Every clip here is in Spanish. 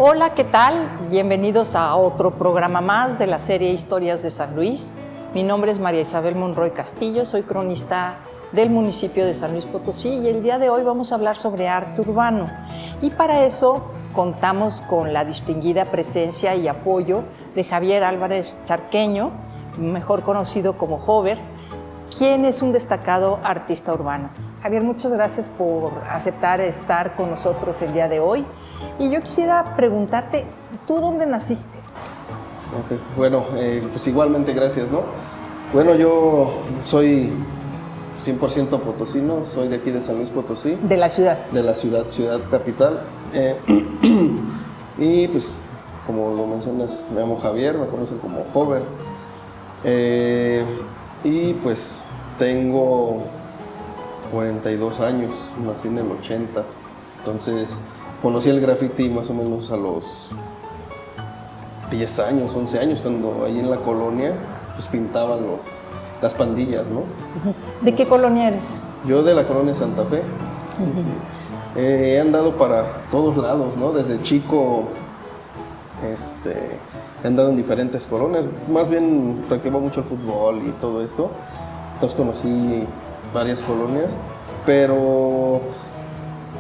Hola, ¿qué tal? Bienvenidos a otro programa más de la serie Historias de San Luis. Mi nombre es María Isabel Monroy Castillo, soy cronista del municipio de San Luis Potosí y el día de hoy vamos a hablar sobre arte urbano. Y para eso contamos con la distinguida presencia y apoyo de Javier Álvarez Charqueño, mejor conocido como Hover, quien es un destacado artista urbano. Javier, muchas gracias por aceptar estar con nosotros el día de hoy. Y yo quisiera preguntarte, ¿tú dónde naciste? Okay. Bueno, pues igualmente gracias, ¿no? Bueno, yo soy 100% potosino, soy de aquí de San Luis Potosí. De la ciudad. De la ciudad capital. Y pues, como lo mencionas, me llamo Javier, me conocen como Hover. Y pues tengo 42 años, nací en el 80. Entonces, conocí el graffiti más o menos a los 10 años, 11 años, cuando ahí en la colonia pues pintaban las pandillas, ¿no? ¿De qué colonia eres? Yo de la colonia Santa Fe. He andado para todos lados, ¿no? Desde chico he andado en diferentes colonias, más bien practicaba mucho el fútbol y todo esto, entonces conocí varias colonias, pero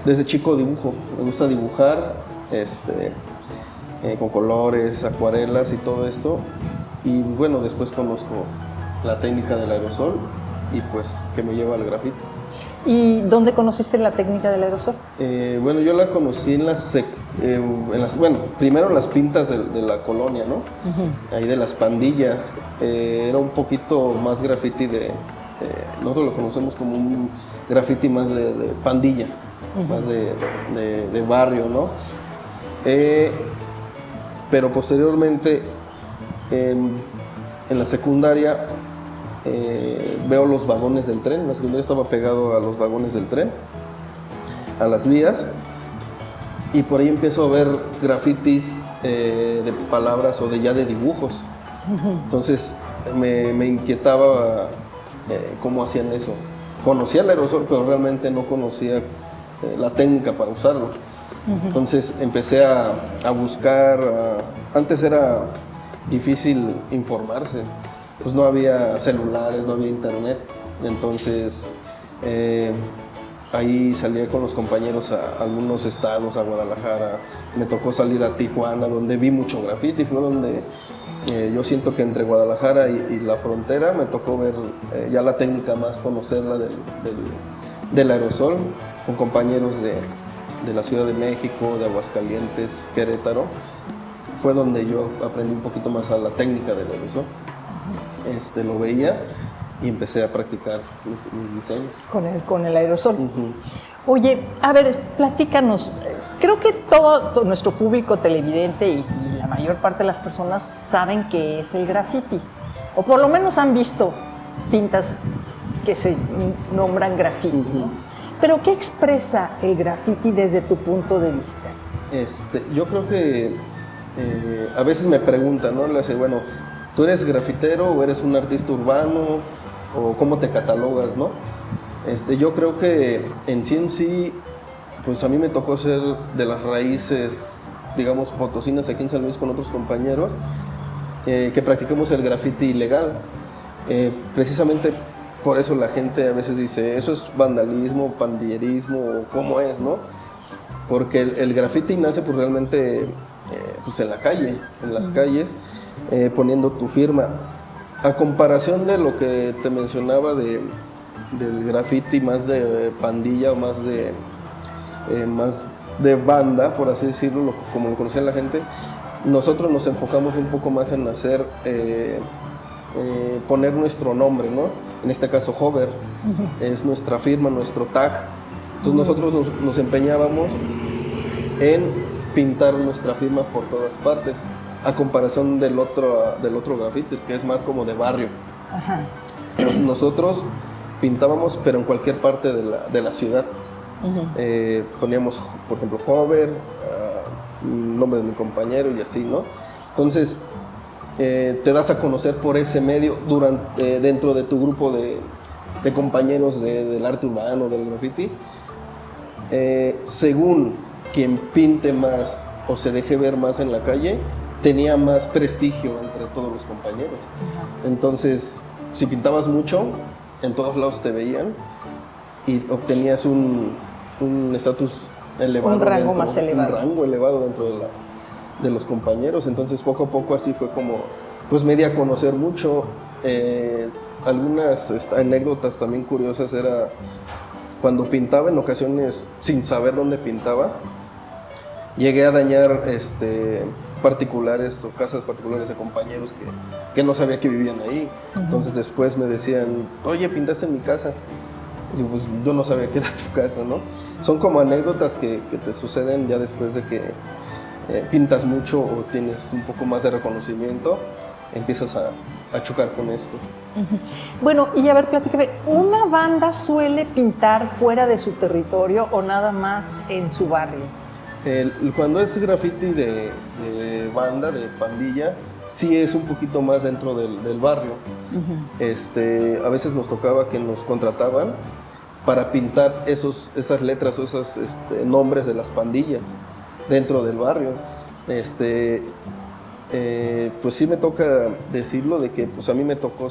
desde chico dibujo, me gusta dibujar con colores, acuarelas y todo esto, y bueno, después conozco la técnica del aerosol y pues que me lleva al grafiti. ¿Y dónde conociste la técnica del aerosol? Bueno, yo la conocí bueno, primero en las pintas de la colonia, ¿no? Ahí de las pandillas. Era un poquito más grafiti nosotros lo conocemos como un grafiti más de pandilla, más de barrio, ¿no? Pero posteriormente, en la secundaria, veo los vagones del tren. La secundaria estaba pegado a los vagones del tren, a las vías, y por ahí empiezo a ver grafitis de palabras o de dibujos. Entonces me inquietaba cómo hacían eso. Conocía el aerosol, pero realmente no conocía la técnica para usarlo. Entonces empecé a buscar. Antes era difícil informarse, pues no había celulares, no había internet. Entonces ahí salía con los compañeros a algunos estados, a Guadalajara. Me tocó salir a Tijuana, donde vi mucho grafiti. Fue donde yo siento que entre Guadalajara y la frontera me tocó ver ya la técnica, más conocerla del aerosol, con compañeros de la Ciudad de México, de Aguascalientes, Querétaro. Fue donde yo aprendí un poquito más a la técnica del aerosol. Lo veía y empecé a practicar mis diseños. Con el aerosol. Oye, a ver, platícanos. Creo que todo nuestro público televidente y la mayor parte de las personas saben qué es el graffiti, o por lo menos han visto tintas que se nombran graffiti, ¿no? Pero ¿qué expresa el graffiti desde tu punto de vista? Yo creo que a veces me preguntan, ¿no? Le dice, bueno, ¿tú eres grafitero o eres un artista urbano o cómo te catalogas, no? Yo creo que en sí, pues a mí me tocó ser de las raíces, digamos, potosinas aquí en San Luis con otros compañeros que practicamos el grafiti ilegal. Precisamente por eso la gente a veces dice, ¿eso es vandalismo, pandillerismo, cómo es, no? Porque el grafiti nace pues realmente pues en la calle, en las calles, poniendo tu firma. A comparación de lo que te mencionaba del graffiti más de pandilla o más de banda, por así decirlo, como lo conocía la gente, nosotros nos enfocamos un poco más en hacer, poner nuestro nombre, ¿no? En este caso Hover, es nuestra firma, nuestro tag. Entonces nosotros nos empeñábamos en pintar nuestra firma por todas partes, a comparación del otro graffiti, que es más como de barrio. Entonces nosotros pintábamos, pero en cualquier parte de la ciudad. Poníamos, por ejemplo, Hover, nombre de mi compañero y así, ¿no? Entonces te das a conocer por ese medio dentro de tu grupo de compañeros del arte urbano, del graffiti. Según quien pinte más o se deje ver más en la calle, tenía más prestigio entre todos los compañeros. Entonces, si pintabas mucho, en todos lados te veían y obtenías un estatus elevado. Un rango más elevado. Un rango elevado dentro de los compañeros. Entonces, poco a poco así fue como, pues me di a conocer mucho. Algunas anécdotas también curiosas era cuando pintaba en ocasiones sin saber dónde pintaba, llegué a dañar particulares o casas particulares de compañeros que no sabía que vivían ahí. Entonces después me decían, oye, pintaste en mi casa. Y pues yo no sabía que era tu casa, ¿no? Son como anécdotas que te suceden ya después de que pintas mucho o tienes un poco más de reconocimiento, empiezas a chocar con esto. Bueno, y a ver, platícame, ¿una banda suele pintar fuera de su territorio o nada más en su barrio? Cuando es graffiti de banda, de pandilla, sí es un poquito más dentro del barrio. A veces nos tocaba que nos contrataban para pintar esas letras o esos nombres de las pandillas dentro del barrio. Pues sí me toca decirlo de que pues a mí me tocó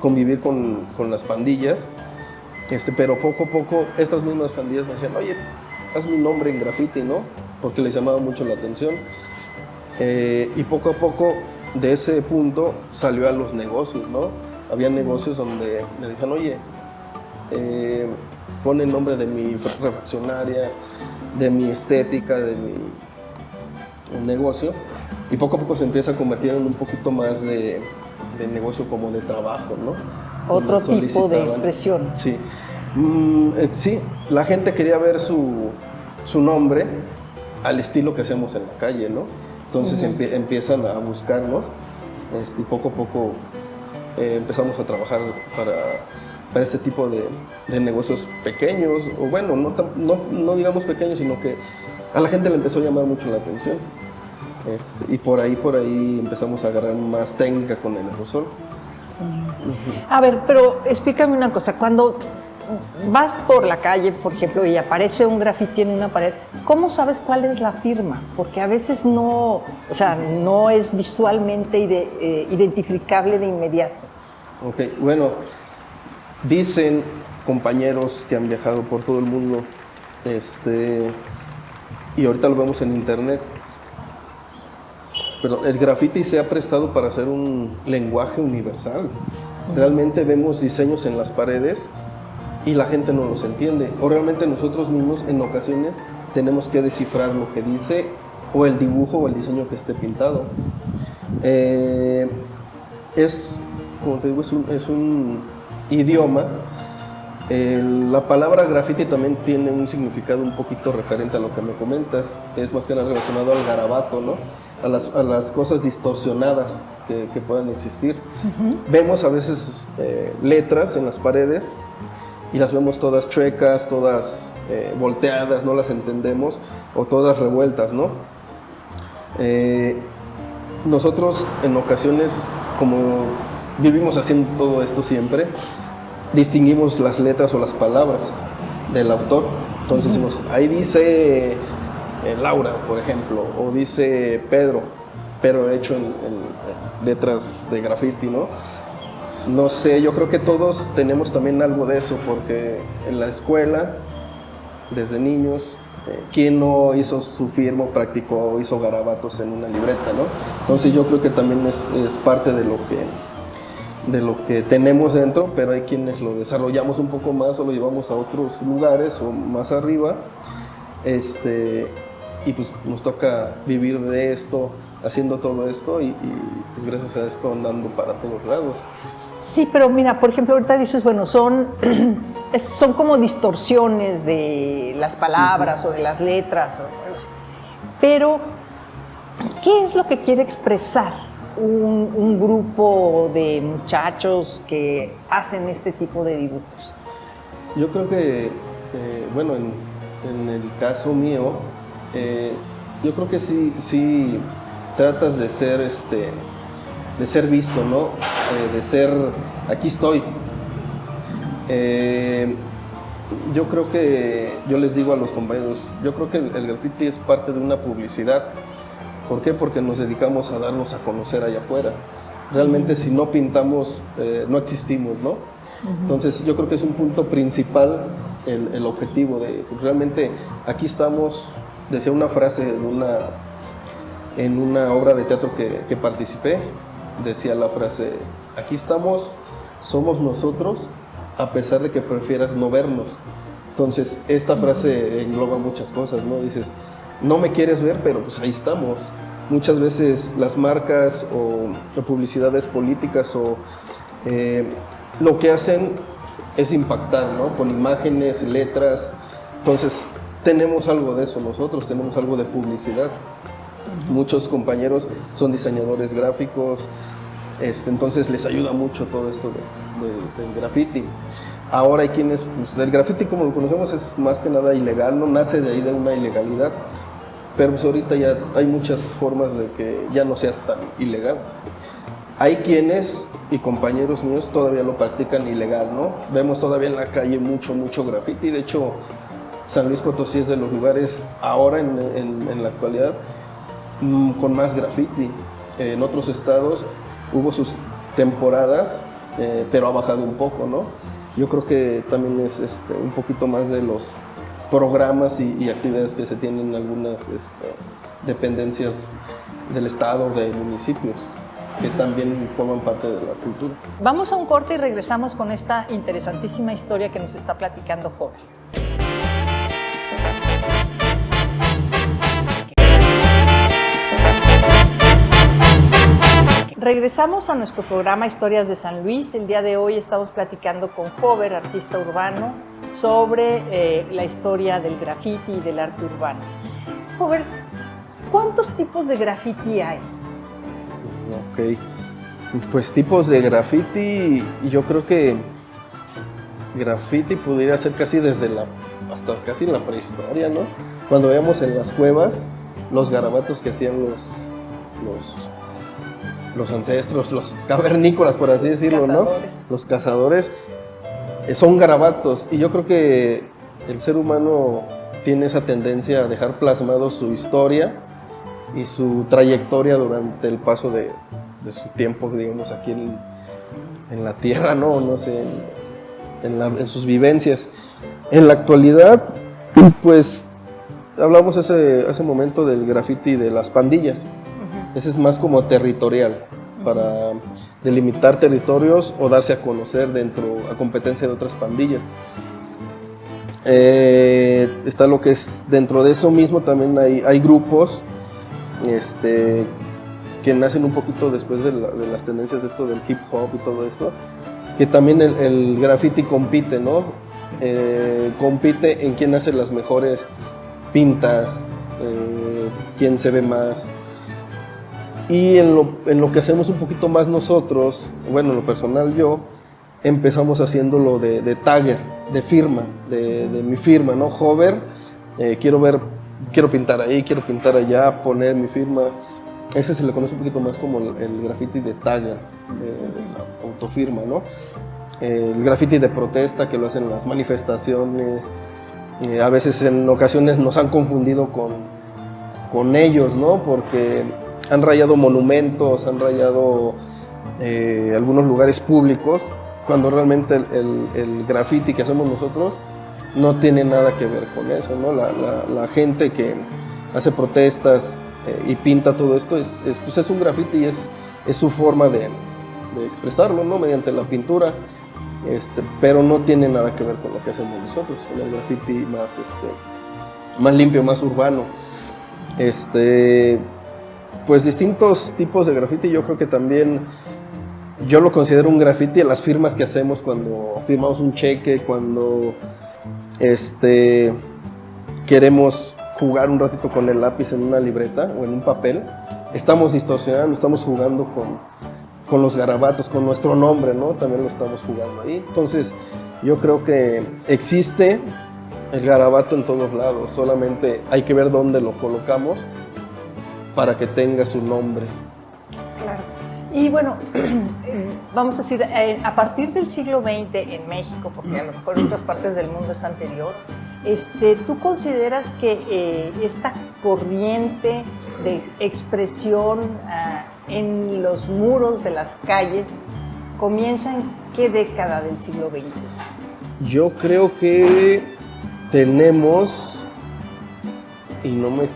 convivir con las pandillas, pero poco a poco estas mismas pandillas me decían, oye, haz mi nombre en graffiti, ¿no? Porque les llamaba mucho la atención. Y poco a poco de ese punto salió a los negocios, ¿no? Había negocios donde me decían, oye, pon el nombre de mi refaccionaria, de mi estética, de mi negocio, y poco a poco se empieza a convertir en un poquito más de negocio como de trabajo, ¿no? Otro tipo de expresión. Sí. Sí, la gente quería ver su nombre al estilo que hacemos en la calle, ¿no? Entonces empiezan a buscarnos y poco a poco empezamos a trabajar para este tipo de negocios pequeños, o bueno, no digamos pequeños, sino que a la gente le empezó a llamar mucho la atención. Y por ahí empezamos a agarrar más técnica con el aerosol. A ver, pero explícame una cosa, cuando vas por la calle, por ejemplo, y aparece un grafiti en una pared, ¿cómo sabes cuál es la firma? Porque a veces no es visualmente identificable de inmediato. Ok, bueno, dicen compañeros que han viajado por todo el mundo, y ahorita lo vemos en internet, pero el graffiti se ha prestado para hacer un lenguaje universal. Realmente vemos diseños en las paredes y la gente no los entiende, o realmente nosotros mismos en ocasiones tenemos que descifrar lo que dice o el dibujo o el diseño que esté pintado. Como te digo, es un idioma. La palabra graffiti también tiene un significado un poquito referente a lo que me comentas, es más que nada relacionado al garabato, ¿no? A las cosas distorsionadas que puedan existir. Vemos a veces letras en las paredes y las vemos todas chuecas, todas volteadas, no las entendemos, o todas revueltas, ¿no? Nosotros en ocasiones, como vivimos haciendo todo esto siempre, distinguimos las letras o las palabras del autor. Entonces decimos, ahí dice Laura, por ejemplo, o dice Pedro, pero hecho en letras de graffiti, ¿no? No sé, yo creo que todos tenemos también algo de eso, porque en la escuela, desde niños, ¿quién no hizo su firma, practicó, hizo garabatos en una libreta, ¿no? Entonces yo creo que también es parte de lo que tenemos dentro, pero hay quienes lo desarrollamos un poco más o lo llevamos a otros lugares o más arriba, y pues nos toca vivir de esto, haciendo todo esto y pues gracias a esto andando para todos lados. Sí, pero mira, por ejemplo, ahorita dices, bueno, son como distorsiones de las palabras o de las letras, pero ¿qué es lo que quiere expresar un grupo de muchachos que hacen este tipo de dibujos? Yo creo que, bueno, en el caso mío, yo creo que sí tratas de ser visto, ¿no? De ser, aquí estoy. yo creo que, yo les digo a los compañeros, yo creo que el graffiti es parte de una publicidad. ¿Por qué? Porque nos dedicamos a darnos a conocer allá afuera. Realmente si no pintamos, no existimos, ¿no? Entonces yo creo que es un punto principal el objetivo de, pues, realmente aquí estamos, decía una frase en una obra de teatro que participé, decía la frase, aquí estamos, somos nosotros, a pesar de que prefieras no vernos. Entonces esta frase engloba muchas cosas, ¿no? Dices, no me quieres ver, pero pues ahí estamos. Muchas veces las marcas o publicidades políticas o lo que hacen es impactar, ¿no? Con imágenes, letras. Entonces tenemos algo de eso nosotros, tenemos algo de publicidad. Muchos compañeros son diseñadores gráficos, entonces les ayuda mucho todo esto del graffiti. Ahora hay quienes, pues el graffiti como lo conocemos es más que nada ilegal, no nace de ahí de una ilegalidad, pero pues ahorita ya hay muchas formas de que ya no sea tan ilegal. Hay quienes y compañeros míos todavía lo practican ilegal, ¿no? Vemos todavía en la calle mucho graffiti, de hecho San Luis Potosí es de los lugares ahora en la actualidad con más graffiti. En otros estados hubo sus temporadas, pero ha bajado un poco, ¿no? Yo creo que también es un poquito más de los programas y actividades que se tienen en algunas dependencias del estado, de municipios, que también forman parte de la cultura. Vamos a un corte y regresamos con esta interesantísima historia que nos está platicando Hover. Regresamos a nuestro programa Historias de San Luis. El día de hoy estamos platicando con Hover, artista urbano, sobre la historia del graffiti y del arte urbano. Hover, ¿cuántos tipos de graffiti hay? Ok, pues tipos de graffiti, yo creo que graffiti pudiera ser casi hasta casi la prehistoria, ¿no? Cuando veíamos en las cuevas los garabatos que hacían los ancestros, los cavernícolas, por así decirlo, cazadores. ¿No? Los cazadores, son garabatos, y yo creo que el ser humano tiene esa tendencia a dejar plasmado su historia y su trayectoria durante el paso de su tiempo, digamos, aquí en la tierra, no sé, en sus vivencias. En la actualidad, pues, hablamos hace momento del graffiti de las pandillas. Ese es más como territorial, para delimitar territorios o darse a conocer a competencia de otras pandillas. Está lo que es, dentro de eso mismo también hay grupos que nacen un poquito después de las tendencias de esto del hip hop y todo esto, que también el graffiti compite, ¿no? Compite en quién hace las mejores pintas, quién se ve más. Y en lo que hacemos un poquito más nosotros, bueno, en lo personal yo, empezamos haciéndolo de tagger, de firma, de mi firma, ¿no? Hover, quiero pintar ahí, quiero pintar allá, poner mi firma. Ese se le conoce un poquito más como el graffiti de tagger, de autofirma, ¿no? El graffiti de protesta, que lo hacen en las manifestaciones. A veces en ocasiones nos han confundido con ellos, ¿no? Porque han rayado monumentos, han rayado algunos lugares públicos, cuando realmente el graffiti que hacemos nosotros no tiene nada que ver con eso, ¿no? La gente que hace protestas y pinta todo esto pues es un graffiti y es su forma de expresarlo, ¿no? Mediante la pintura, pero no tiene nada que ver con lo que hacemos nosotros, con el graffiti más limpio, más urbano. Pues distintos tipos de graffiti, yo creo que también yo lo considero un graffiti a las firmas que hacemos cuando firmamos un cheque, cuando queremos jugar un ratito con el lápiz en una libreta o en un papel. Estamos distorsionando, estamos jugando con los garabatos, con nuestro nombre, ¿no? También lo estamos jugando ahí. Entonces yo creo que existe el garabato en todos lados, solamente hay que ver dónde lo colocamos para que tenga su nombre. Claro. Y bueno, vamos a decir, a partir del siglo XX en México, porque a lo mejor en otras partes del mundo es anterior, ¿tú consideras que esta corriente de expresión en los muros de las calles comienza en qué década del siglo XX? Yo creo que tenemos, y no me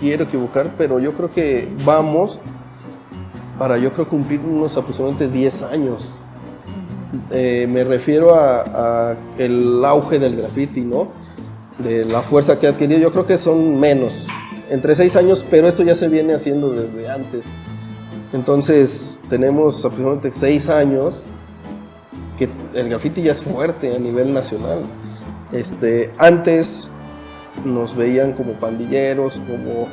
quiero equivocar, pero yo creo que vamos para, yo creo, cumplir unos aproximadamente 10 años. Me refiero a el auge del graffiti, ¿no? De la fuerza que ha adquirido. Yo creo que son menos, entre 6 años, pero esto ya se viene haciendo desde antes. Entonces, tenemos aproximadamente 6 años que el graffiti ya es fuerte a nivel nacional. Antes nos veían como pandilleros, como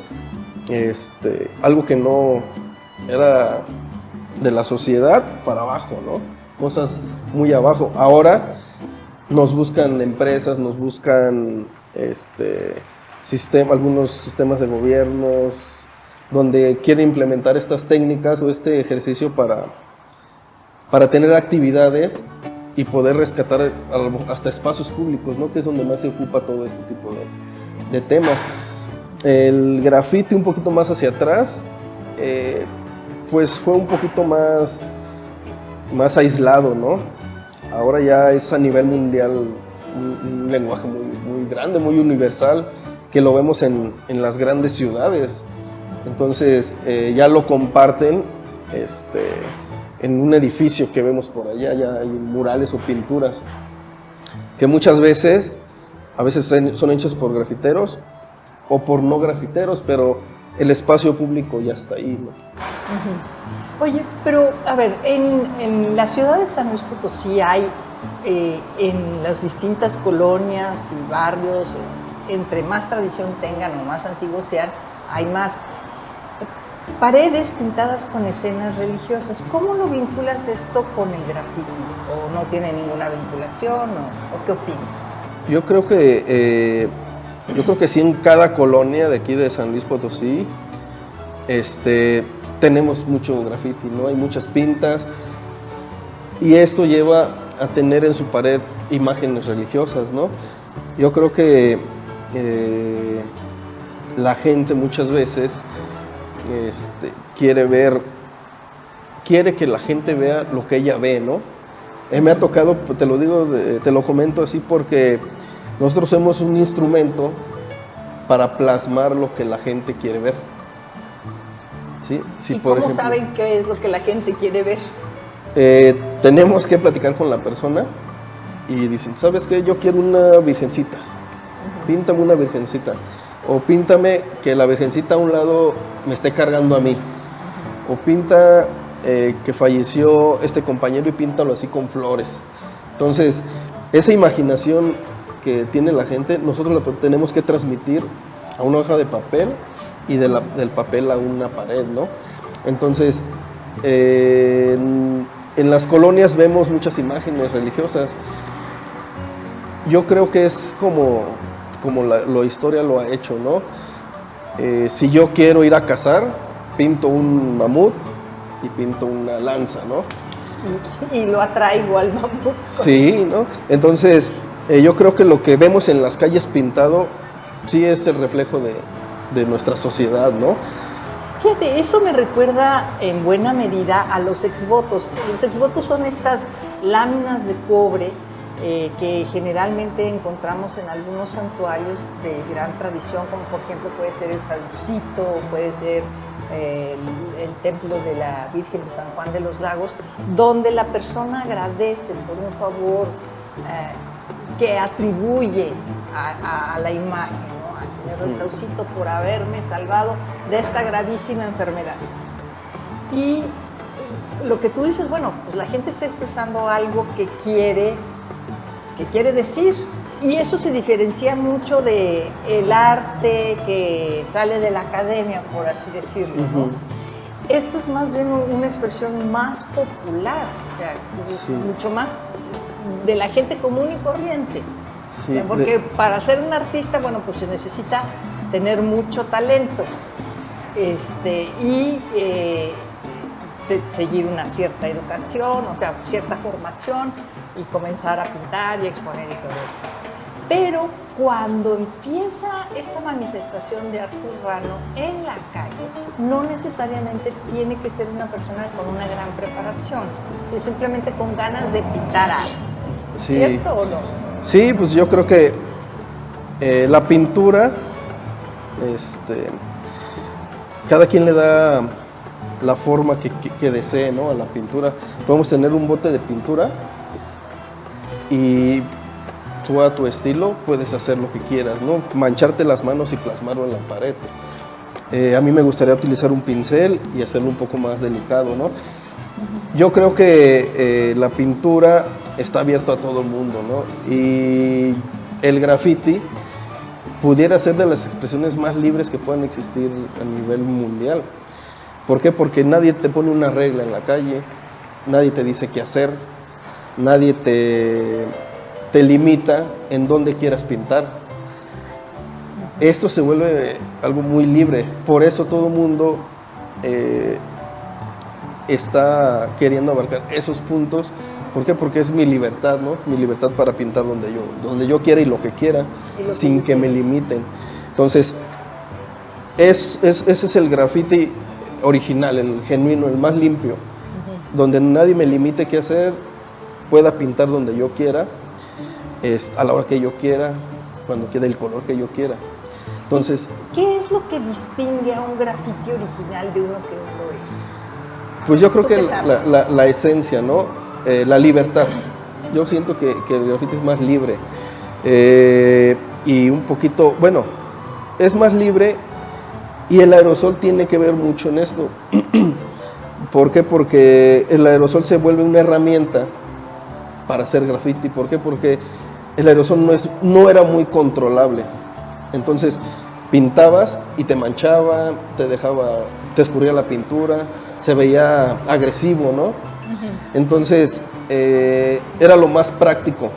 algo que no era de la sociedad para abajo, ¿no? Cosas muy abajo. Ahora nos buscan empresas, nos buscan algunos sistemas de gobiernos donde quieren implementar estas técnicas o este ejercicio para tener actividades y poder rescatar hasta espacios públicos, ¿no? Que es donde más se ocupa todo este tipo de temas. El graffiti un poquito más hacia atrás, pues fue un poquito más aislado, ¿no? Ahora ya es a nivel mundial un lenguaje muy grande, muy universal, que lo vemos en las grandes ciudades. Entonces ya lo comparten en un edificio que vemos por allá, ya hay murales o pinturas que muchas veces, a veces son hechos por grafiteros o por no grafiteros, pero el espacio público ya está ahí, ¿no? Oye, pero a ver, en la ciudad de San Luis Potosí hay, en las distintas colonias y barrios, entre más tradición tengan o más antiguos sean, hay más paredes pintadas con escenas religiosas. ¿Cómo lo vinculas esto con el graffiti? ¿O no tiene ninguna vinculación? ¿O qué opinas? Yo creo que sí, en cada colonia de aquí de San Luis Potosí tenemos mucho graffiti, ¿no? Hay muchas pintas y esto lleva a tener en su pared imágenes religiosas, ¿no? Yo creo que la gente muchas veces quiere que la gente vea lo que ella ve, ¿no? Me ha tocado, te lo digo, te lo comento así porque nosotros somos un instrumento para plasmar lo que la gente quiere ver. ¿Sí? ¿Y por cómo ejemplo, saben qué es lo que la gente quiere ver? Tenemos que platicar con la persona y dicen, ¿sabes qué? Yo quiero una virgencita, píntame una virgencita. O píntame que la virgencita a un lado me esté cargando a mí. O pinta que falleció este compañero y píntalo así con flores. Entonces, esa imaginación que tiene la gente, nosotros la tenemos que transmitir a una hoja de papel y del papel a una pared, ¿no? Entonces, en las colonias vemos muchas imágenes religiosas. Yo creo que es como la historia lo ha hecho, ¿no? Si yo quiero ir a cazar, pinto un mamut y pinto una lanza, ¿no? Y lo atraigo al mamut. Sí, ¿no? Entonces, yo creo que lo que vemos en las calles pintado sí es el reflejo de nuestra sociedad, ¿no? Fíjate, eso me recuerda en buena medida a los exvotos. Los exvotos son estas láminas de cobre que generalmente encontramos en algunos santuarios de gran tradición, como por ejemplo puede ser el Saludcito, puede ser el templo de la Virgen de San Juan de los Lagos, donde la persona agradece por un favor que atribuye a la imagen, ¿no? Al Señor del Saucito por haberme salvado de esta gravísima enfermedad. Y lo que tú dices, bueno, pues la gente está expresando algo que quiere decir, y eso se diferencia mucho de el arte que sale de la academia, por así decirlo, ¿no? Esto es más bien una expresión más popular, o sea, mucho más de la gente común y corriente. Sí, o sea, porque para ser un artista, bueno, pues se necesita tener mucho talento. seguir una cierta educación, o sea, cierta formación y comenzar a pintar y exponer y todo esto. Pero cuando empieza esta manifestación de arte urbano en la calle, no necesariamente tiene que ser una persona con una gran preparación, sino simplemente con ganas de pintar algo. Sí. ¿Cierto o no? Sí, pues yo creo que la pintura, cada quien le da la forma que desee, ¿no? A la pintura. Podemos tener un bote de pintura y tú a tu estilo puedes hacer lo que quieras, ¿no? Mancharte las manos y plasmarlo en la pared. A mí me gustaría utilizar un pincel y hacerlo un poco más delicado, ¿no? Yo creo que la pintura está abierto a todo el mundo, ¿no? Y el graffiti pudiera ser de las expresiones más libres que puedan existir a nivel mundial. ¿Por qué? Porque nadie te pone una regla en la calle, nadie te dice qué hacer, nadie te limita en dónde quieras pintar. Esto se vuelve algo muy libre, por eso todo el mundo está queriendo abarcar esos puntos. ¿Por qué? Porque es mi libertad, ¿no? Mi libertad para pintar donde yo quiera y lo que quiera, sin que me limiten. Entonces, ese es el graffiti original, el genuino, el más limpio, donde nadie me limite qué hacer, pueda pintar donde yo quiera, a la hora que yo quiera, cuando quiera, el color que yo quiera. Entonces, ¿qué es lo que distingue a un graffiti original de uno que no lo es? Pues yo creo que la esencia, ¿no? La libertad. Yo siento que el graffiti es más libre y un poquito, bueno, es más libre, y el aerosol tiene que ver mucho en esto. ¿Por qué? Porque el aerosol se vuelve una herramienta para hacer graffiti. ¿Por qué? Porque el aerosol no era muy controlable. Entonces pintabas y te manchaba, te escurría la pintura, se veía agresivo, ¿no? Entonces era lo más práctico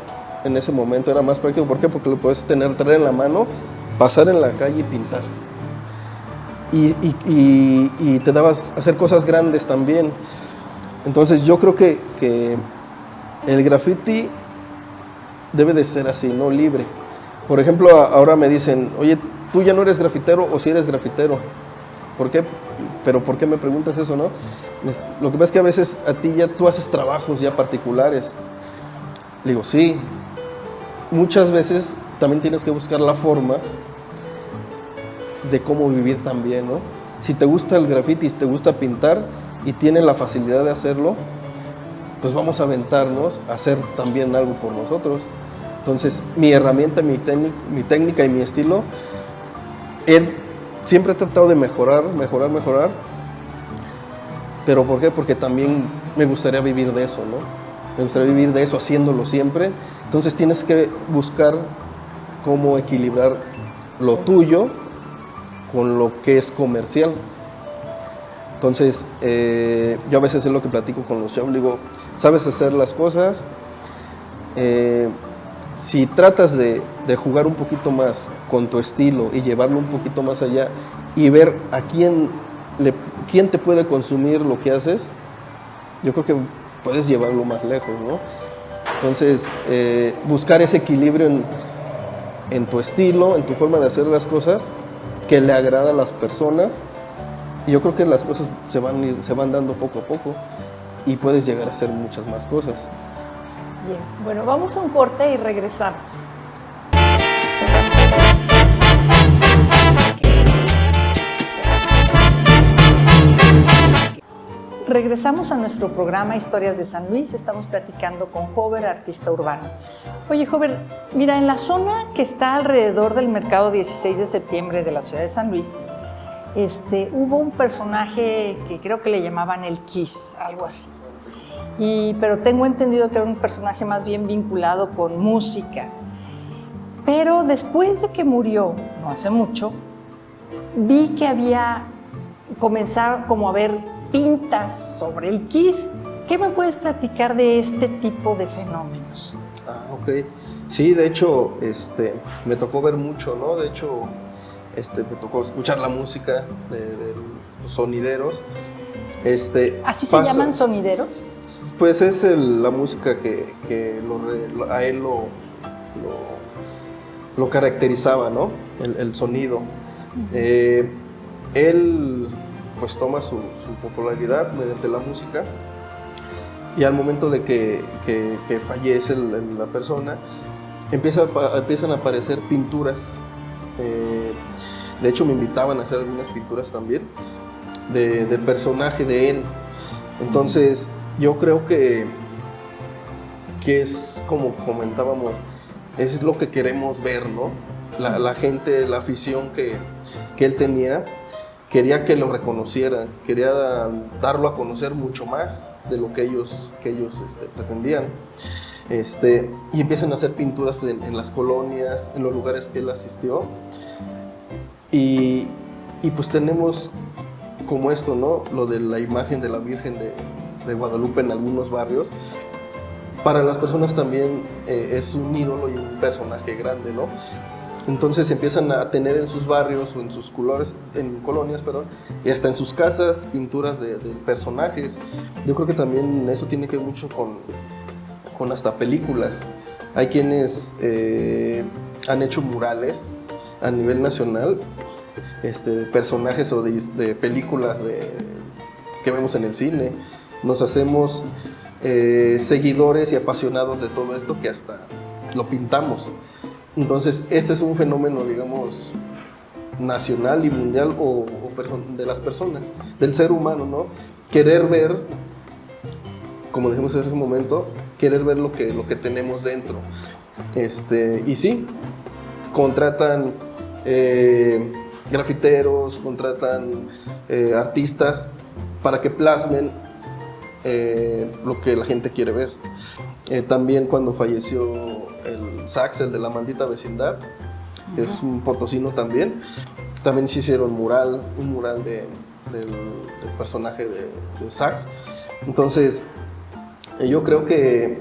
en ese momento, era más práctico. ¿Por qué? Porque lo puedes traer en la mano, pasar en la calle y pintar. Y te dabas a hacer cosas grandes también. Entonces yo creo que el graffiti debe de ser así, ¿no? Libre. Por ejemplo, ahora me dicen, oye, tú ya no eres grafitero, o si eres grafitero. ¿Por qué? Pero ¿por qué me preguntas eso, no? Lo que pasa es que a veces a ti tú haces trabajos ya particulares. Le digo, sí. Muchas veces también tienes que buscar la forma de cómo vivir también, ¿no? Si te gusta el graffiti, si te gusta pintar y tienes la facilidad de hacerlo, pues vamos a aventarnos a hacer también algo por nosotros. Entonces, mi herramienta, mi técnica y mi estilo, siempre he tratado de mejorar. ¿Pero por qué? Porque también me gustaría vivir de eso, ¿no? Me gustaría vivir de eso, haciéndolo siempre. Entonces tienes que buscar cómo equilibrar lo tuyo con lo que es comercial. Entonces, yo a veces es lo que platico con los chavos, digo, ¿sabes hacer las cosas? Si tratas de jugar un poquito más con tu estilo y llevarlo un poquito más allá y ver a quién te puede consumir lo que haces, yo creo que puedes llevarlo más lejos, ¿no? Entonces, buscar ese equilibrio en tu estilo, en tu forma de hacer las cosas, que le agrada a las personas, y yo creo que las cosas se van dando poco a poco y puedes llegar a hacer muchas más cosas. Bien, bueno, vamos a un corte y regresamos. Regresamos a nuestro programa Historias de San Luis. Estamos platicando con Hover, artista urbano. Oye, Hover, mira, en la zona que está alrededor del mercado 16 de septiembre de la ciudad de San Luis, hubo un personaje que creo que le llamaban el Kiss, algo así. Pero tengo entendido que era un personaje más bien vinculado con música. Pero después de que murió, no hace mucho, vi que comenzaron como a ver pintas sobre el Kiss. ¿Qué me puedes platicar de este tipo de fenómenos? Ok. Sí, de hecho, me tocó ver mucho, ¿no? De hecho, me tocó escuchar la música de los sonideros. ¿Así se llaman sonideros? Pues es la música que a él lo caracterizaba, ¿no? El sonido. Él pues toma su popularidad mediante la música, y al momento de que fallece la persona, empiezan a aparecer pinturas. De hecho, me invitaban a hacer algunas pinturas también del personaje de él. Entonces, yo creo que es como comentábamos, es lo que queremos ver, ¿no? La gente, la afición que él tenía, quería que lo reconocieran, quería darlo a conocer mucho más de lo que ellos pretendían. Y empiezan a hacer pinturas en las colonias, en los lugares que él asistió. Y pues tenemos como esto, ¿no? Lo de la imagen de la Virgen de Guadalupe en algunos barrios. Para las personas también es un ídolo y un personaje grande, ¿no? Entonces empiezan a tener en sus barrios o en sus colonias, y hasta en sus casas pinturas de personajes. Yo creo que también eso tiene que ver mucho con hasta películas. Hay quienes han hecho murales a nivel nacional, personajes o de películas que vemos en el cine. Nos hacemos seguidores y apasionados de todo esto, que hasta lo pintamos. Entonces, este es un fenómeno, digamos, nacional y mundial o de las personas, del ser humano, ¿no? Querer ver, como dijimos en ese momento, querer ver lo que tenemos dentro. Y sí, contratan grafiteros, contratan artistas para que plasmen lo que la gente muere ver. También cuando falleció el Sax, el de La Maldita Vecindad, es un potosino también se hicieron un mural del personaje de Sax. Entonces, yo creo que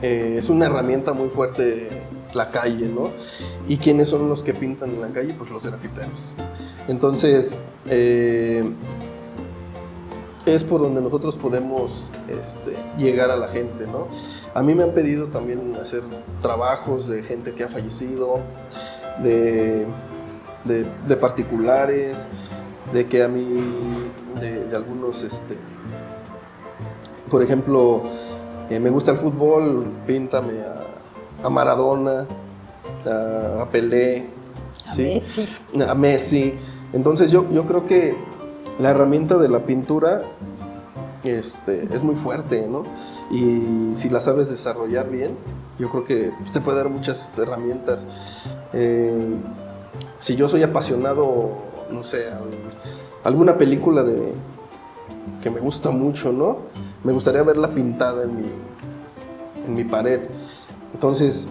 es una herramienta muy fuerte la calle, ¿no? ¿Y quiénes son los que pintan en la calle? Pues los grafiteros. Entonces, es por donde nosotros podemos llegar a la gente, ¿no? A mí me han pedido también hacer trabajos de gente que ha fallecido, de particulares, de que a mí, de algunos, por ejemplo, me gusta el fútbol, píntame a Maradona, a Pelé, a Messi. Entonces yo creo que la herramienta de la pintura es muy fuerte, ¿no? Y si la sabes desarrollar bien, yo creo que te puede dar muchas herramientas. Si yo soy apasionado, no sé, alguna película que me gusta mucho, ¿no? Me gustaría verla pintada en mi pared. Entonces,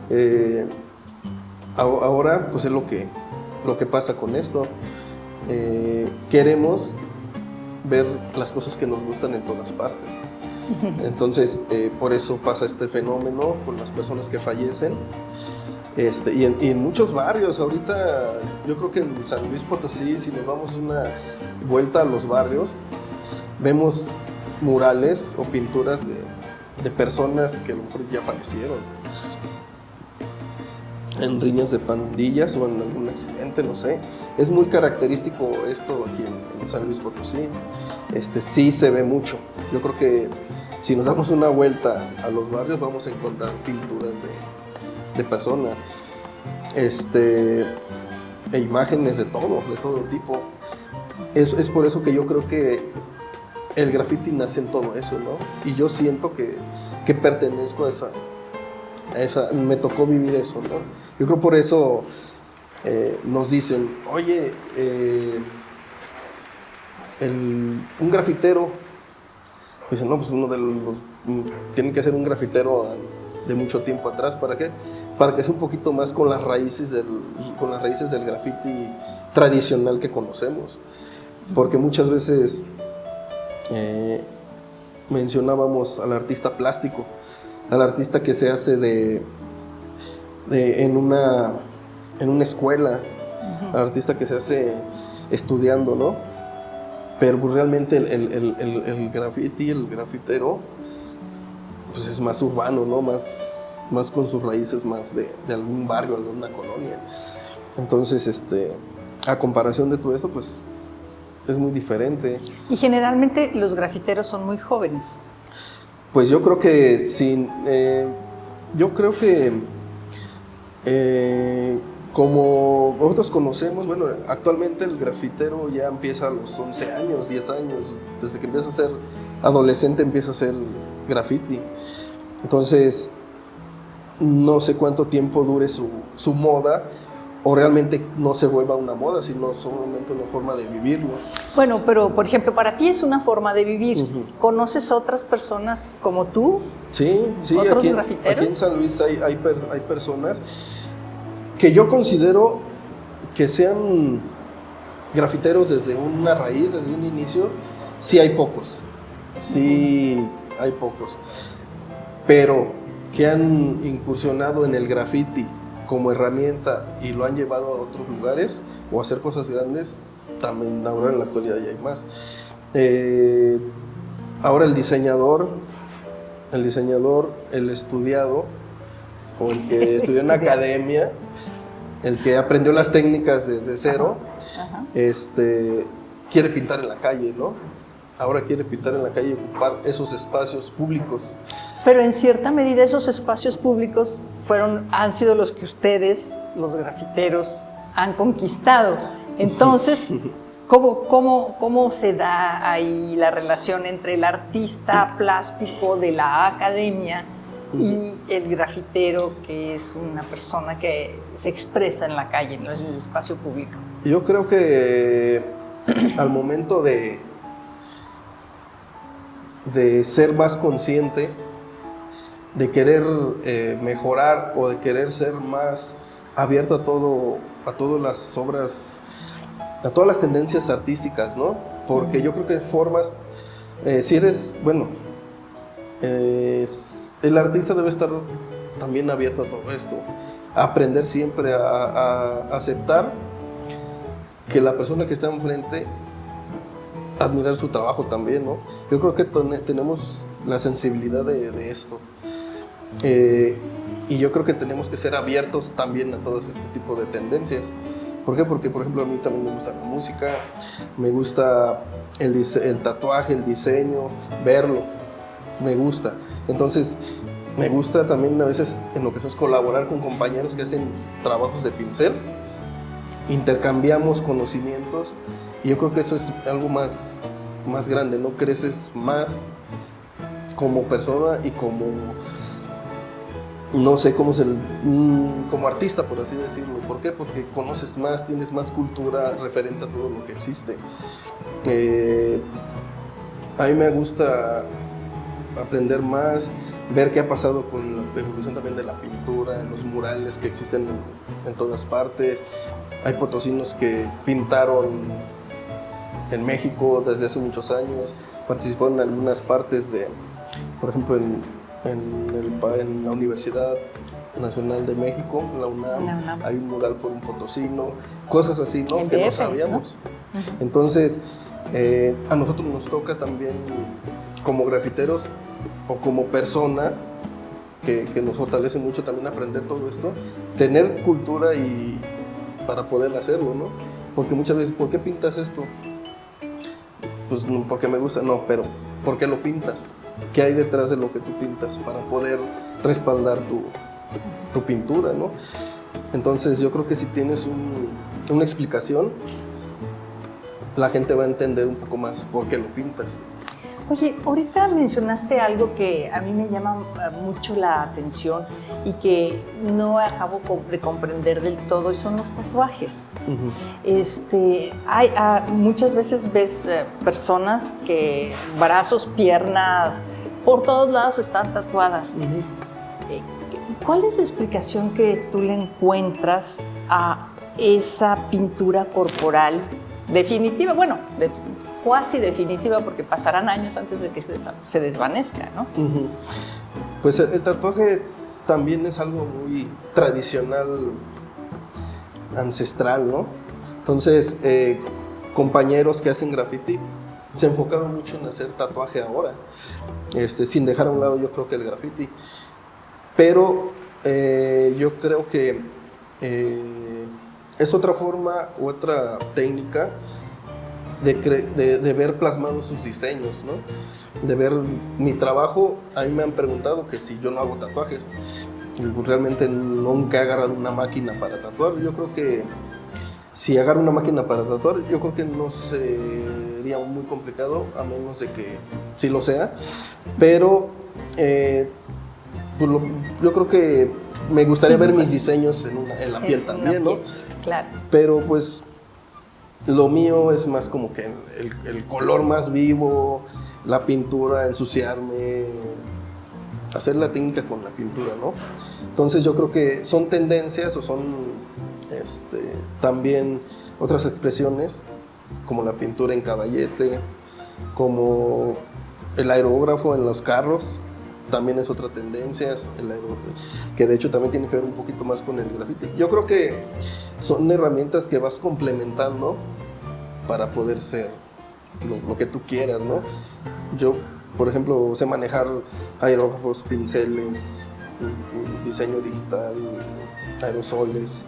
ahora pues es lo que pasa con esto. Queremos ver las cosas que nos gustan en todas partes. Entonces, por eso pasa este fenómeno con las personas que fallecen. Y en muchos barrios, ahorita yo creo que en San Luis Potosí, si nos damos una vuelta a los barrios, vemos murales o pinturas de personas que a lo mejor ya fallecieron en riñas de pandillas o en algún accidente, no sé. Es muy característico esto aquí en San Luis Potosí. Sí se ve mucho. Yo creo que si nos damos una vuelta a los barrios vamos a encontrar pinturas de personas, e imágenes de todo tipo. Es por eso que yo creo que el graffiti nace en todo eso, ¿no? Y yo siento que pertenezco a esa, me tocó vivir eso, ¿no? Yo creo por eso nos dicen, oye, un grafitero, pues no, pues tiene que ser un grafitero de mucho tiempo atrás. ¿Para qué? Para que sea un poquito más con las raíces del graffiti tradicional que conocemos. Porque muchas veces mencionábamos al artista plástico, al artista que se hace en una escuela, al artista que se hace estudiando, ¿no? pero pues, realmente el graffiti, el grafitero, pues es más urbano, ¿no? Más con sus raíces, más de algún barrio, alguna colonia. Entonces, a comparación de todo esto, pues es muy diferente. Y generalmente los grafiteros son muy jóvenes. Pues yo creo que sí, como nosotros conocemos, bueno, actualmente el grafitero ya empieza a los 11 años, 10 años, desde que empieza a ser adolescente empieza a hacer graffiti. Entonces, no sé cuánto tiempo dure su moda, o realmente no se vuelva una moda, sino solamente una forma de vivirlo. Bueno, pero por ejemplo, para ti es una forma de vivir. Uh-huh. ¿Conoces otras personas como tú? Sí, ¿Otros grafiteros? Aquí en San Luis hay personas que yo considero que sean grafiteros desde una raíz, desde un inicio. Sí hay pocos, pero que han incursionado en el graffiti como herramienta y lo han llevado a otros lugares o a hacer cosas grandes, también ahora en la actualidad ya hay más. Ahora el diseñador, el estudiado, o el que estudió en academia, el que aprendió las técnicas desde cero, Ajá. Quiere pintar en la calle, ¿no? Ahora quiere pintar en la calle y ocupar esos espacios públicos. Pero en cierta medida esos espacios públicos han sido los que ustedes, los grafiteros, han conquistado. Entonces, ¿cómo se da ahí la relación entre el artista plástico de la academia y el grafitero, que es una persona que se expresa en la calle, en el espacio público? Yo creo que al momento de ser más consciente, de querer mejorar o de querer ser más abierto a todas las obras, a todas las tendencias artísticas, ¿no? Porque yo creo que formas, si eres, bueno, el artista debe estar también abierto a todo esto, a aprender siempre, a aceptar que la persona que está enfrente, admirar su trabajo también, ¿no? Yo creo que tenemos la sensibilidad de esto. Y yo creo que tenemos que ser abiertos también a todo este tipo de tendencias. ¿Por qué? Porque, por ejemplo, a mí también me gusta la música, me gusta el tatuaje, el diseño, verlo, me gusta. Entonces, me gusta también a veces en lo que es colaborar con compañeros que hacen trabajos de pincel, intercambiamos conocimientos y yo creo que eso es algo más grande, ¿no? Creces más como persona y como, no sé, como artista, por así decirlo. ¿Por qué? Porque conoces más, tienes más cultura referente a todo lo que existe. A mí me gusta aprender más, ver qué ha pasado con la evolución también de la pintura, los murales que existen en todas partes. Hay potosinos que pintaron en México desde hace muchos años, participaron en algunas partes por ejemplo, en la Universidad Nacional de México, la UNAM, hay un mural por un potosino, cosas así, ¿no? Que no sabíamos. ¿No? Uh-huh. Entonces, a nosotros nos toca también, como grafiteros o como persona, que nos fortalece mucho también aprender todo esto, tener cultura y para poder hacerlo, ¿no? Porque muchas veces, ¿por qué pintas esto? Pues porque me gusta, no, pero ¿por qué lo pintas? ¿Qué hay detrás de lo que tú pintas para poder respaldar tu pintura, ¿no? Entonces yo creo que si tienes una explicación, la gente va a entender un poco más por qué lo pintas. Oye, ahorita mencionaste algo que a mí me llama mucho la atención y que no acabo de comprender del todo, y son los tatuajes. Uh-huh. Muchas veces ves personas que brazos, piernas, por todos lados están tatuadas. Uh-huh. ¿Cuál es la explicación que tú le encuentras a esa pintura corporal definitiva? Bueno, cuasi definitiva, porque pasarán años antes de que se desvanezca, ¿no? Uh-huh. Pues el tatuaje también es algo muy tradicional, ancestral, ¿no? Entonces, compañeros que hacen graffiti se enfocaron mucho en hacer tatuaje ahora, sin dejar a un lado yo creo que el graffiti. Pero yo creo que es otra forma, otra técnica de ver plasmados sus diseños, ¿no? De ver mi trabajo. A mí me han preguntado que si yo no hago tatuajes. Realmente nunca he agarrado una máquina para tatuar. Yo creo que si agarro una máquina para tatuar, yo creo que no sería muy complicado, a menos de que sí lo sea. Pero pues yo creo que me gustaría ver mis diseños en la piel también, ¿no? Claro. Pero pues lo mío es más como que el color más vivo, la pintura, ensuciarme, hacer la técnica con la pintura, ¿no? Entonces yo creo que son tendencias o son también otras expresiones, como la pintura en caballete, como el aerógrafo en los carros, también es otra tendencia, que de hecho también tiene que ver un poquito más con el graffiti. Yo creo que son herramientas que vas complementando para poder ser lo que tú quieras, ¿no? Yo, por ejemplo, sé manejar aerógrafos, pinceles, un diseño digital, aerosoles,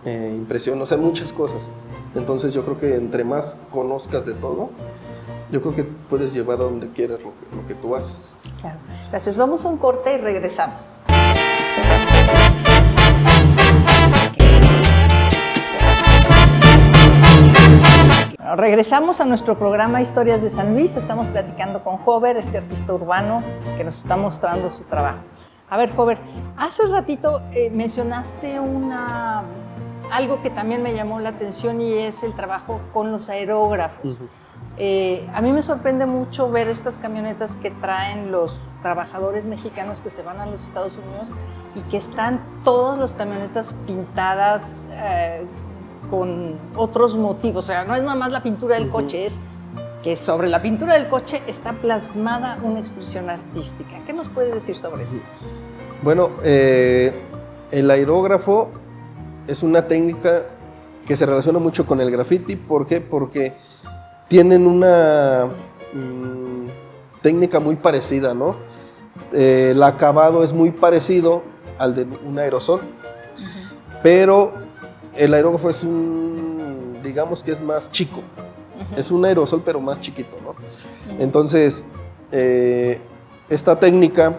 impresión, o sea, muchas cosas. Entonces yo creo que entre más conozcas de todo, yo creo que puedes llevar a donde quieras lo que tú haces. Claro. Gracias. Vamos a un corte y regresamos. Bueno, regresamos a nuestro programa Historias de San Luis. Estamos platicando con Hover, este artista urbano que nos está mostrando su trabajo. A ver, Hover, hace ratito mencionaste algo que también me llamó la atención y es el trabajo con los aerógrafos. A mí me sorprende mucho ver estas camionetas que traen los trabajadores mexicanos que se van a los Estados Unidos y que están todas las camionetas pintadas con otros motivos. O sea, no es nada más la pintura del coche, es que sobre la pintura del coche está plasmada una expresión artística. ¿Qué nos puedes decir sobre eso? Bueno, el aerógrafo es una técnica que se relaciona mucho con el graffiti. ¿Por qué? Porque tienen una técnica muy parecida, ¿no? El acabado es muy parecido al de un aerosol, pero el aerógrafo es digamos que es más chico. Es un aerosol, pero más chiquito, ¿no? Entonces, esta técnica,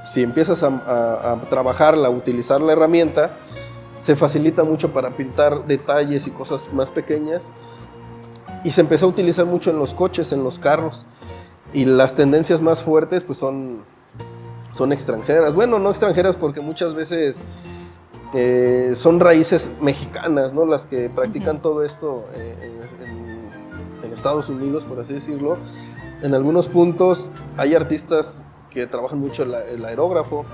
si empiezas a trabajarla, a utilizar la herramienta, se facilita mucho para pintar detalles y cosas más pequeñas, y se empezó a utilizar mucho en los coches, en los carros, y las tendencias más fuertes pues son extranjeras. Bueno, no extranjeras porque muchas veces son raíces mexicanas, ¿no? Las que practican todo esto en Estados Unidos, por así decirlo. En algunos puntos hay artistas que trabajan mucho el aerógrafo.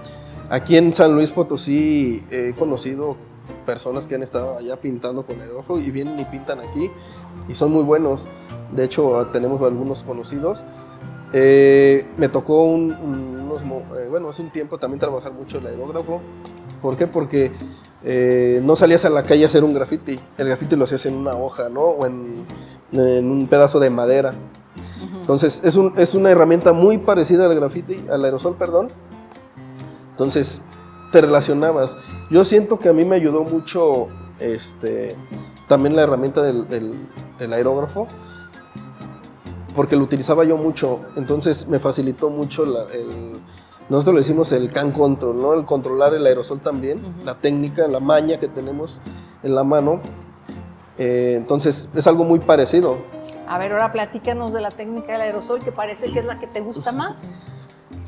Aquí en San Luis Potosí he conocido personas que han estado allá pintando con aerógrafo y vienen y pintan aquí y son muy buenos. De hecho, tenemos algunos conocidos. Me tocó hace un tiempo también trabajar mucho el aerógrafo. ¿Por qué? Porque no salías a la calle a hacer un graffiti. El graffiti lo hacías en una hoja, ¿no? O en un pedazo de madera. Entonces, es una herramienta muy parecida al graffiti, al aerosol, perdón. Entonces, te relacionabas. Yo siento que a mí me ayudó mucho también la herramienta del aerógrafo, porque lo utilizaba yo mucho. Entonces, me facilitó mucho nosotros le decimos el can control, ¿no? El controlar el aerosol también, la técnica, la maña que tenemos en la mano. Entonces, es algo muy parecido. A ver, ahora platícanos de la técnica del aerosol, que parece que es la que te gusta más.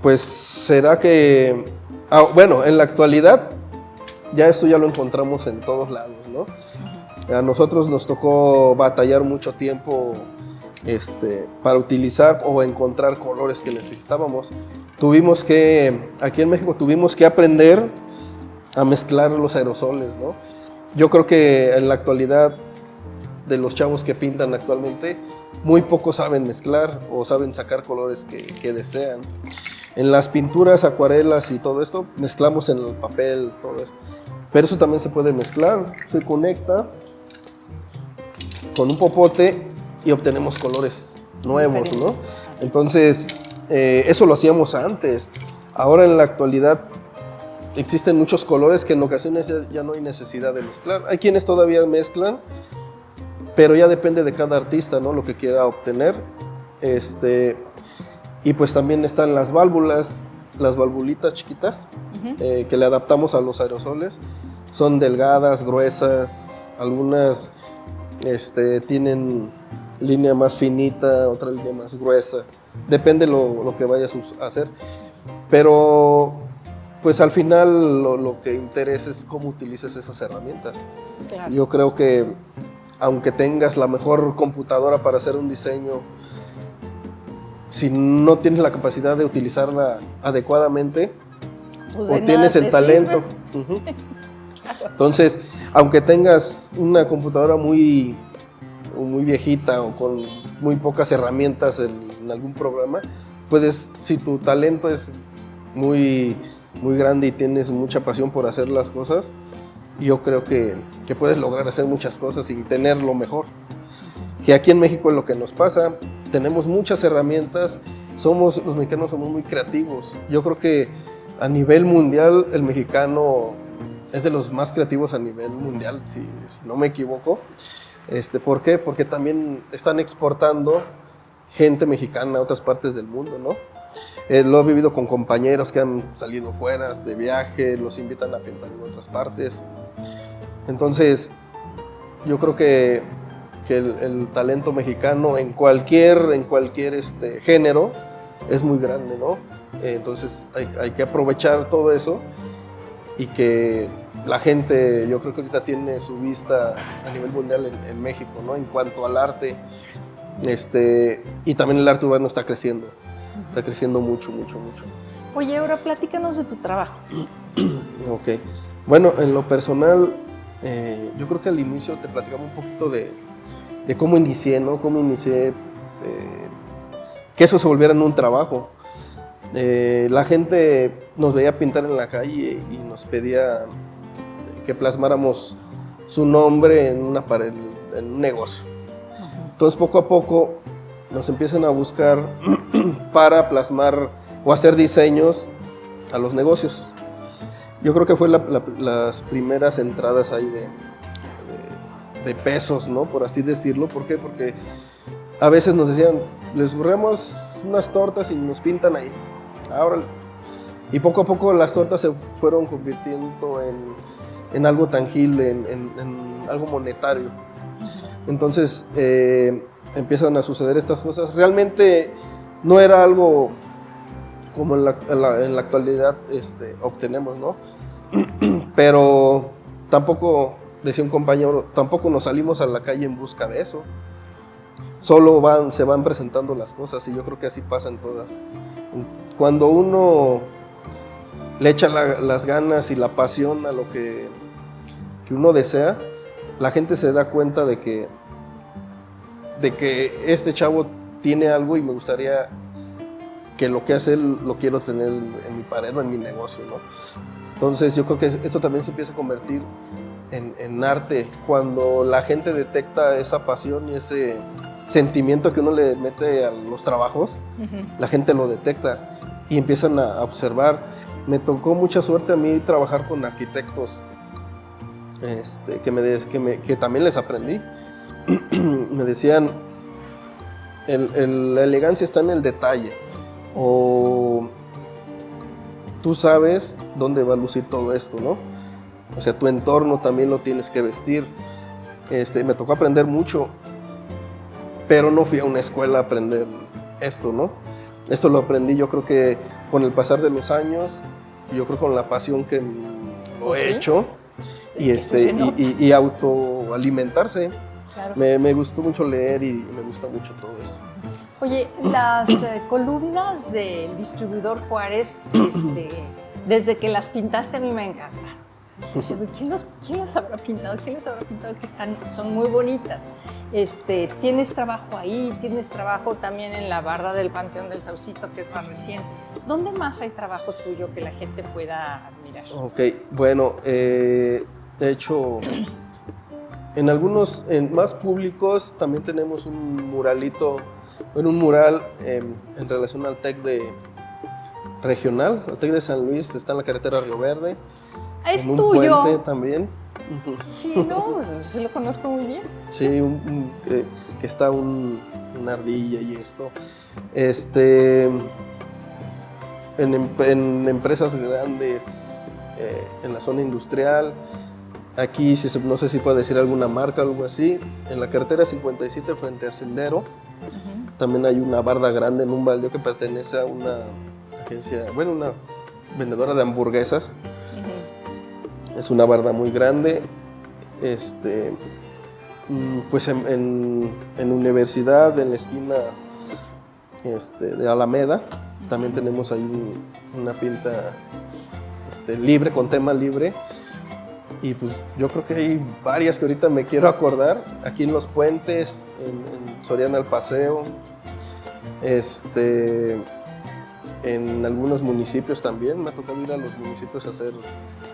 Pues será que... bueno, en la actualidad ya esto ya lo encontramos en todos lados, ¿no? A nosotros nos tocó batallar mucho tiempo para utilizar o encontrar colores que necesitábamos. Aquí en México tuvimos que aprender a mezclar los aerosoles, ¿no? Yo creo que en la actualidad, de los chavos que pintan actualmente, muy pocos saben mezclar o saben sacar colores que desean. En las pinturas, acuarelas y todo esto, mezclamos en el papel, todo esto. Pero eso también se puede mezclar, se conecta con un popote y obtenemos colores nuevos, ¿no? Diferentes. Entonces, eso lo hacíamos antes. Ahora en la actualidad existen muchos colores que en ocasiones ya no hay necesidad de mezclar. Hay quienes todavía mezclan, pero ya depende de cada artista, ¿no? Lo que quiera obtener. Y pues también están las válvulas, las valvulitas chiquitas, que le adaptamos a los aerosoles. Son delgadas, gruesas, algunas tienen línea más finita, otra línea más gruesa. Depende lo que vayas a hacer. Pero pues al final lo que interesa es cómo utilizas esas herramientas. Claro. Yo creo que aunque tengas la mejor computadora para hacer un diseño, si no tienes la capacidad de utilizarla adecuadamente, Pues o de tienes nada el te talento. sirve. Ujú. Entonces, aunque tengas una computadora muy viejita o con muy pocas herramientas en algún programa, puedes, si tu talento es muy grande y tienes mucha pasión por hacer las cosas, yo creo que puedes lograr hacer muchas cosas y tener lo mejor. Que aquí en México es lo que nos pasa, tenemos muchas herramientas, los mexicanos somos muy creativos. Yo creo que a nivel mundial el mexicano es de los más creativos a nivel mundial, si no me equivoco. ¿Por qué? Porque también están exportando gente mexicana a otras partes del mundo, ¿no? Lo he vivido con compañeros que han salido fuera de viaje, los invitan a pintar en otras partes. Entonces, yo creo que el talento mexicano en cualquier género es muy grande, ¿no? Entonces, hay que aprovechar todo eso y que la gente, yo creo que ahorita tiene su vista a nivel mundial en México, ¿no? En cuanto al arte, y también el arte urbano está creciendo mucho. Oye, ahora platícanos de tu trabajo. Ok. Bueno, en lo personal, yo creo que al inicio te platicaba un poquito de cómo inicié, ¿no? Cómo inicié que eso se volviera en un trabajo. La gente nos veía pintar en la calle y nos pedía que plasmáramos su nombre en una pared, en un negocio. Entonces, poco a poco nos empiezan a buscar para plasmar o hacer diseños a los negocios. Yo creo que fue las primeras entradas ahí de pesos, ¿no? Por así decirlo. ¿Por qué? Porque a veces nos decían, les borramos unas tortas y nos pintan ahí. Ahora, y poco a poco las tortas se fueron convirtiendo en algo tangible, en algo monetario. Entonces empiezan a suceder estas cosas. Realmente no era algo como en la actualidad obtenemos, ¿no? Pero tampoco, decía un compañero, tampoco nos salimos a la calle en busca de eso. Solo se van presentando las cosas y yo creo que así pasan todas. Cuando uno le echa las ganas y la pasión a lo que uno desea, la gente se da cuenta de que este chavo tiene algo y me gustaría que lo que hace él lo quiero tener en mi pared o en mi negocio, ¿no? Entonces yo creo que esto también se empieza a convertir en arte cuando la gente detecta esa pasión y ese sentimiento que uno le mete a los trabajos. La gente lo detecta y empiezan a observar. Me tocó mucha suerte a mí trabajar con arquitectos que también les aprendí. Me decían, la elegancia está en el detalle, o tú sabes dónde va a lucir todo esto, ¿no? O sea, tu entorno también lo tienes que vestir. Me tocó aprender mucho, pero no fui a una escuela a aprender esto, ¿no? Esto lo aprendí yo creo que con el pasar de los años, yo creo con la pasión que lo he hecho, y autoalimentarse. Claro. Me gustó mucho leer y me gusta mucho todo eso. Oye, las columnas del distribuidor Juárez, desde que las pintaste a mí me encantan. ¿Quién las habrá pintado? ¿Quién las habrá pintado? Que son muy bonitas. Tienes trabajo ahí, tienes trabajo también en la barda del Panteón del Saucito, que es más reciente. ¿Dónde más hay trabajo tuyo que la gente pueda admirar? Ok, bueno, de hecho, En algunos, en más públicos, también tenemos un muralito, bueno, un mural en relación al TEC regional. El TEC de San Luis está en la carretera Río Verde. Es en un tuyo. puente también. Sí, no, sí lo conozco muy bien. Sí, que está una ardilla y esto. En empresas grandes, en la zona industrial. Aquí, no sé si puedo decir alguna marca o algo así. En la carretera 57 frente a Sendero, también hay una barda grande en un baldío que pertenece a una agencia, bueno, una vendedora de hamburguesas. Es una barda muy grande. Pues en Universidad, en la esquina de Alameda, también tenemos ahí una pinta libre, con tema libre. Y pues yo creo que hay varias que ahorita me quiero acordar. Aquí en Los Puentes, en Soriana El Paseo, en algunos municipios también. Me ha tocado ir a los municipios a hacer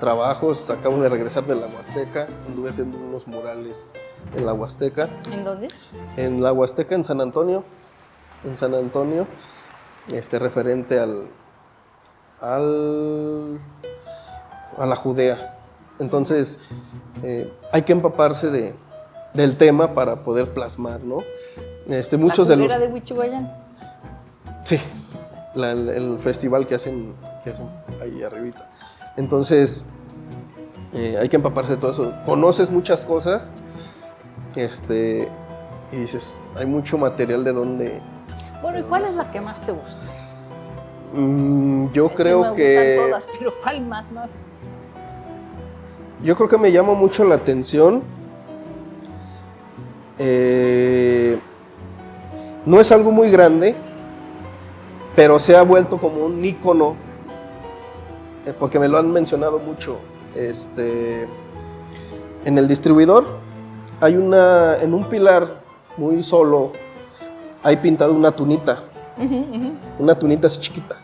trabajos. Acabo de regresar de la Huasteca, anduve haciendo unos murales en la Huasteca. ¿En dónde? En la Huasteca, en San Antonio. En San Antonio, referente a la Judea. Entonces, hay que empaparse del tema para poder plasmar, ¿no? Muchos ¿La de Juguera de Huichihuayán? Sí, el festival que hacen ahí arribita. Entonces, hay que empaparse de todo eso. Conoces muchas cosas, y dices, hay mucho material de donde... Bueno, ¿y cuál es la que más te gusta? Yo creo me que... gustan todas, pero ¿cuál más? Yo creo que me llama mucho la atención. No es algo muy grande, pero se ha vuelto como un ícono, porque me lo han mencionado mucho. En el distribuidor hay en un pilar muy solo, hay pintado una tunita, una tunita así chiquita.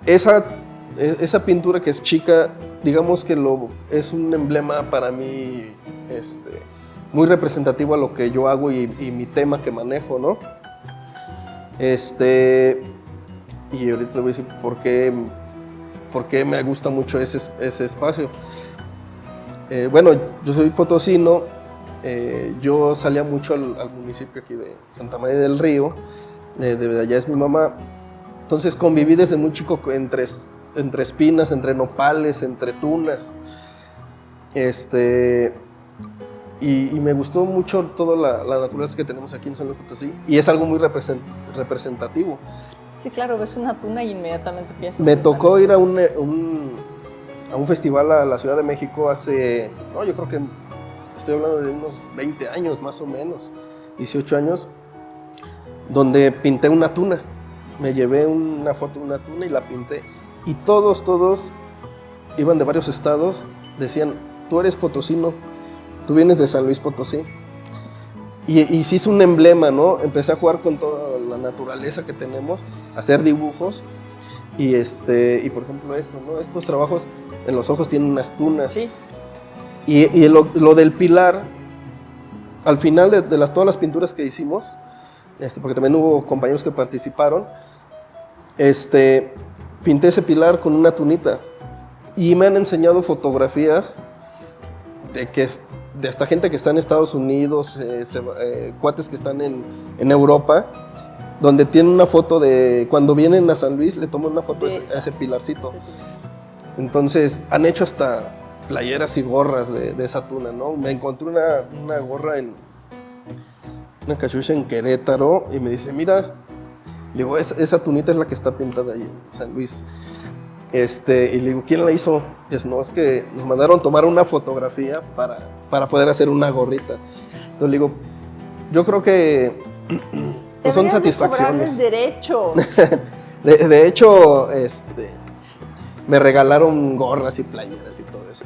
Esa pintura que es chica, digamos que es un emblema para mí muy representativo a lo que yo hago y mi tema que manejo, ¿no? Y ahorita te voy a decir por qué me gusta mucho ese espacio. Bueno, yo soy potosino, yo salía mucho al municipio aquí de Santa María del Río, de allá es mi mamá, entonces conviví desde muy chico entre espinas, entre nopales, entre tunas, y me gustó mucho toda la naturaleza que tenemos aquí en San Luis Potosí, y es algo muy representativo. Sí, claro, ves una tuna y inmediatamente piensas... Me tocó ir a un festival a la Ciudad de México yo creo que estoy hablando de unos 20 años más o menos, 18 años, donde pinté una tuna. Me llevé una foto de una tuna y la pinté. Y todos iban de varios estados, decían, tú eres potosino, tú vienes de San Luis Potosí. Y se hizo un emblema, ¿no? Empecé a jugar con toda la naturaleza que tenemos, a hacer dibujos. Y por ejemplo ¿no? Estos trabajos en los ojos tienen unas tunas. Sí. Y lo del pilar, al final de todas las pinturas que hicimos, porque también hubo compañeros que participaron, pinté ese pilar con una tunita. Y me han enseñado fotografías de esta gente que está en Estados Unidos, cuates que están en Europa, donde tienen una foto de cuando vienen a San Luis, le toman una foto a ese pilarcito. Entonces han hecho hasta playeras y gorras de esa tuna, ¿no? Me encontré una gorra una cachucha en Querétaro y me dice, mira, le digo, esa tunita es la que está pintada ahí en San Luis. Y le digo, ¿quién la hizo? Pues no, es que nos mandaron tomar una fotografía para poder hacer una gorrita. Entonces le digo, yo creo que pues son satisfacciones. Derechos. de hecho, me regalaron gorras y playeras y todo eso.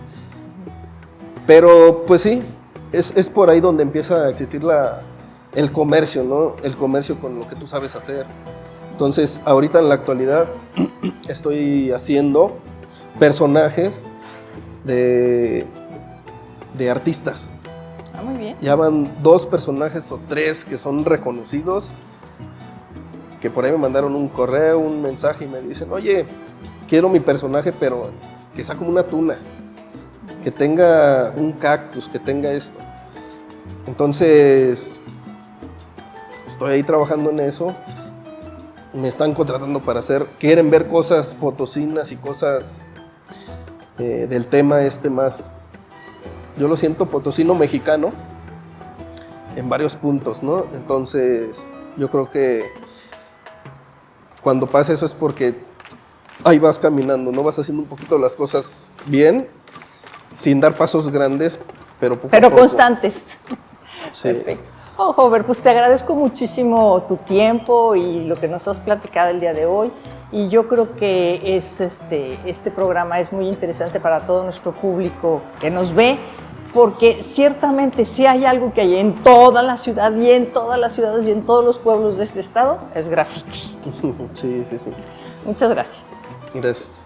Pero pues sí, es por ahí donde empieza a existir el comercio, ¿no? El comercio con lo que tú sabes hacer. Entonces, ahorita en la actualidad estoy haciendo personajes de de artistas. Ah, muy bien. Ya van 2 personajes o 3 que son reconocidos, que por ahí me mandaron un correo, un mensaje y me dicen, oye, quiero mi personaje, pero que sea como una tuna, que tenga un cactus, que tenga esto. Entonces, estoy ahí trabajando en eso. Me están contratando para quieren ver cosas potosinas y cosas del tema más, yo lo siento potosino mexicano, en varios puntos, ¿no? Entonces, yo creo que cuando pasa eso es porque ahí vas caminando, ¿no? Vas haciendo un poquito las cosas bien, sin dar pasos grandes, pero poco a poco. Constantes. Sí. Perfecto. Oh, Hover, pues te agradezco muchísimo tu tiempo y lo que nos has platicado el día de hoy. Y yo creo que este programa es muy interesante para todo nuestro público que nos ve, porque ciertamente si hay algo que hay en toda la ciudad y en todas las ciudades y en todos los pueblos de este estado, es graffiti. Sí, sí, sí. Muchas gracias. Gracias.